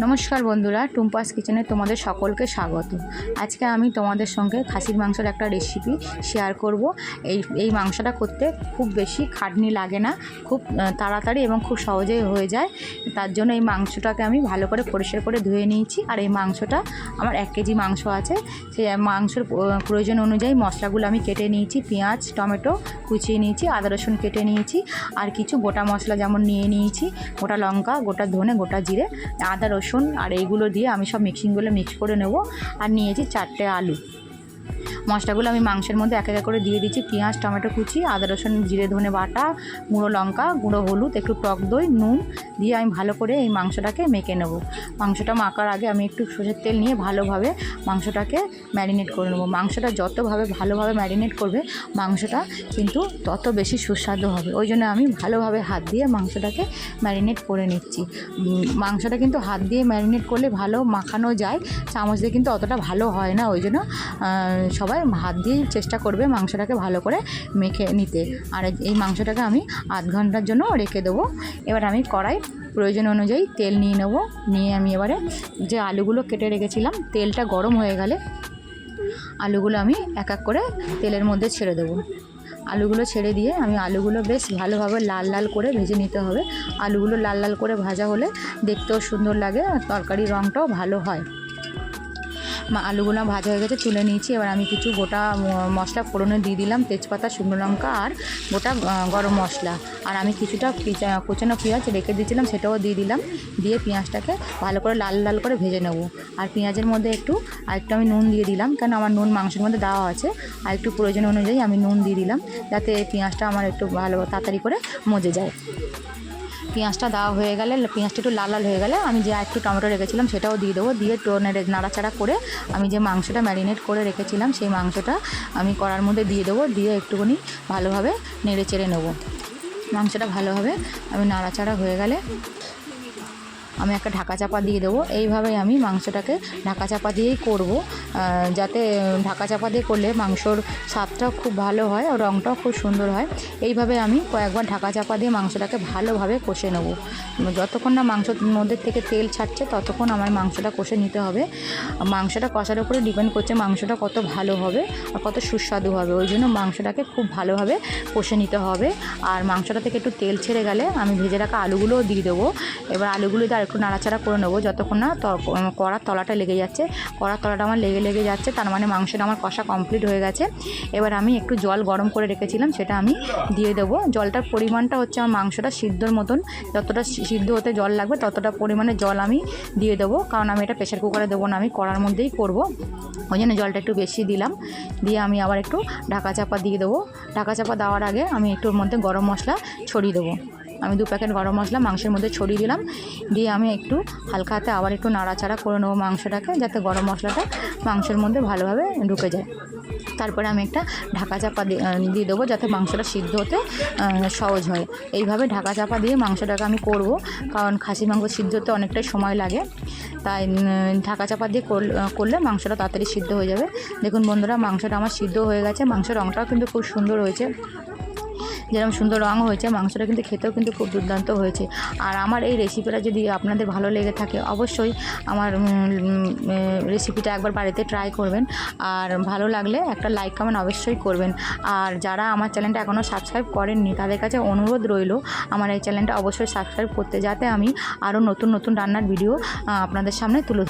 নমস্কার বন্ধুরা, টুম্পাস কিচেনে তোমাদের সকলকে স্বাগত। আজকে আমি তোমাদের সঙ্গে খাসির মাংসের একটা রেসিপি শেয়ার করব। এই মাংসটা করতে খুব বেশি খাটনি লাগে না, খুব তাড়াতাড়ি এবং খুব সহজেই হয়ে যায়। তার জন্য এই মাংসটাকে আমি ভালো করে পরিষ্কার করে ধুয়ে নিয়েছি। আর এই মাংসটা আমার 1 কেজি মাংস আছে। সেই মাংসের প্রয়োজন অনুযায়ী মশলাগুলো আমি কেটে নিয়েছি। পেঁয়াজ, টমেটো কুচিয়ে নিয়েছি, আদা রসুন কেটে নিয়েছি, আর কিছু গোটা মশলা যেমন নিয়ে নিয়েছি গোটা লঙ্কা, গোটা ধনে, গোটা জিরে, আদা রসুন, আর এইগুলো দিয়ে আমি সব মিক্স করে নেব। আর নিয়েছি 4টে আলু। মশলাগুলো আমি মাংসের মধ্যে এক এক করে দিয়ে দিচ্ছি। পেঁয়াজ, টমেটো কুচি, আদা রসুন, জিরে ধনে বাটা, গুঁড়ো লঙ্কা, গুঁড়ো হলুদ, একটু টক দই, নুন দিয়ে আমি ভালো করে এই মাংসটাকে মেখে নেব। মাংসটা মাখার আগে আমি একটু সরষের তেল নিয়ে ভালোভাবে মাংসটাকে ম্যারিনেট করে নেব। মাংসটা ভালোভাবে ম্যারিনেট করবে, মাংসটা কিন্তু তত বেশি সুস্বাদু হবে। ওই জন্য আমি ভালোভাবে হাত দিয়ে মাংসটাকে ম্যারিনেট করে নিচ্ছি। মাংসটা কিন্তু হাত দিয়ে ম্যারিনেট করলে ভালো মাখানো যায়, চামচ দিয়ে কিন্তু অতটা ভালো হয় না। ওই জন্য সবাই হাত দিয়েই চেষ্টা করবে মাংসটাকে ভালো করে মেখে নিতে। আর এই মাংসটাকে আমি আধ ঘন্টার জন্য রেখে দেবো। এবার আমি কড়াই প্রয়োজন অনুযায়ী তেল নিয়ে নেব। নিয়ে আমি এবারে যে আলুগুলো কেটে রেখেছিলাম, তেলটা গরম হয়ে গেলে আলুগুলো আমি এক এক করে তেলের মধ্যে ছেড়ে দেবো। আলুগুলো ছেড়ে দিয়ে আমি আলুগুলো বেশ ভালোভাবে লাল লাল করে ভেজে নিতে হবে। আলুগুলো লাল লাল করে ভাজা হলে দেখতেও সুন্দর লাগে, আর তরকারির রঙটাও ভালো হয়। আলুগুলো ভাজা হয়ে গেছে, তুলে নিয়েছি। এবার আমি কিছু গোটা মশলা ফোড়নে দিয়ে দিলাম, তেজপাতা, শুকনো লঙ্কা আর গোটা গরম মশলা। আর আমি কিছুটা কুচানো পেঁয়াজ রেখে দিয়েছিলাম, সেটাও দিয়ে দিলাম। দিয়ে পেঁয়াজটাকে ভালো করে লাল লাল করে ভেজে নেব। আর পেঁয়াজের মধ্যে একটু আমি নুন দিয়ে দিলাম, কেন আমার নুন মাংসের মধ্যে দেওয়া আছে। আর একটু প্রয়োজন অনুযায়ী আমি নুন দিয়ে দিলাম, যাতে পেঁয়াজটা আমার একটু ভালো তাড়াতাড়ি করে মজে যায়। পেঁয়াজটা দেওয়া হয়ে গেলে, পেঁয়াজটা একটু লাল লাল হয়ে গেলে আমি যে একটু টমেটো রেখেছিলাম সেটাও দিয়ে দেবো। দিয়ে নাড়াচাড়া করে আমি যে মাংসটা ম্যারিনেট করে রেখেছিলাম সেই মাংসটা আমি কড়ার মধ্যে দিয়ে দেবো। দিয়ে একটুখানি ভালোভাবে নেড়ে চেড়ে নেবো। মাংসটা ভালোভাবে আমি নাড়াচাড়া হয়ে গেলে আমি একটা ঢাকা চাপা দিয়ে দেবো। এইভাবেই আমি মাংসটাকে ঢাকা চাপা দিয়েই করব, যাতে ঢাকা চাপা দিয়ে করলে মাংসর স্বাদটাও খুব ভালো হয় আর রঙটাও খুব সুন্দর হয়। এইভাবে আমি কয়েকবার ঢাকা চাপা দিয়ে মাংসটাকে ভালোভাবে কষে নেব। যতক্ষণ না মাংসর মধ্যে থেকে তেল ছাড়ছে ততক্ষণ আমার মাংসটা কষে নিতে হবে। মাংসটা কষার উপরে ডিপেন্ড করছে মাংসটা কত ভালো হবে আর কত সুস্বাদু হবে। ওই জন্য মাংসটাকে খুব ভালোভাবে কষে নিতে হবে। আর মাংসটা থেকে একটু তেল ছেড়ে গেলে আমি ভেজে রাখা আলুগুলোও দিয়ে দেবো। এবার আলুগুলো দিয়ে একটু নাড়াচাড়া করে নেবো যতক্ষণ না কড়ার তলাটা লেগে যাচ্ছে। কড়ার তলাটা আমার লেগে যাচ্ছে, তার মানে মাংসটা আমার কষা কমপ্লিট হয়ে গেছে। এবার আমি একটু জল গরম করে রেখেছিলাম, সেটা আমি দিয়ে দেবো। জলটার পরিমাণটা হচ্ছে আমার মাংসটা সিদ্ধর মতন, যতটা সিদ্ধ হতে জল লাগবে ততটা পরিমাণে জল আমি দিয়ে দেবো। কারণ আমি এটা প্রেশার কুকারে দেবো না, আমি কড়ার মধ্যেই করব। ওই জন্য জলটা একটু বেশি দিলাম। দিয়ে আমি আবার একটু ঢাকা চাপা দিয়ে দেবো। ঢাকা চাপা দেওয়ার আগে আমি একটুর মধ্যে গরম মশলা ছড়িয়ে দেবো। আমি 2 প্যাকেট গরম মশলা মাংসের মধ্যে ছড়িয়ে দিলাম। দিয়ে আমি একটু হালকা হাতে আবার একটু নাড়াচাড়া করে নেবো মাংসটাকে, যাতে গরম মশলাটা মাংসের মধ্যে ভালোভাবে ঢুকে যায়। তারপরে আমি একটা ঢাকা চাপা দিয়ে দেবো, যাতে মাংসটা সিদ্ধ হতে সহজ হয়। এইভাবে ঢাকা চাপা দিয়ে মাংসটাকে আমি করব, কারণ খাসি মাংস সিদ্ধ হতে অনেকটাই সময় লাগে। তাই ঢাকা চাপা দিয়ে করলে মাংসটা তাড়াতাড়ি সিদ্ধ হয়ে যাবে। দেখুন বন্ধুরা, মাংসটা আমার সিদ্ধ হয়ে গেছে। মাংসের রঙটাও কিন্তু খুব সুন্দর হয়েছে। যেরকম সুন্দর রঙ হয়েছে, মাংসটা কিন্তু খেতেও কিন্তু খুব দুর্দান্ত হয়েছে। আর আমার এই রেসিপিটা যদি আপনাদের ভালো লেগে থাকে, অবশ্যই আমার রেসিপিটা একবার বাড়িতে ট্রাই করবেন। আর ভালো লাগলে একটা লাইক কমেন্ট অবশ্যই করবেন। আর যারা আমার চ্যানেলটা এখনও সাবস্ক্রাইব করেননি তাদের কাছে অনুরোধ রইল আমার এই চ্যানেলটা অবশ্যই সাবস্ক্রাইব করতে, যাতে আমি আরও নতুন নতুন রান্নার ভিডিও আপনাদের সামনে তুলে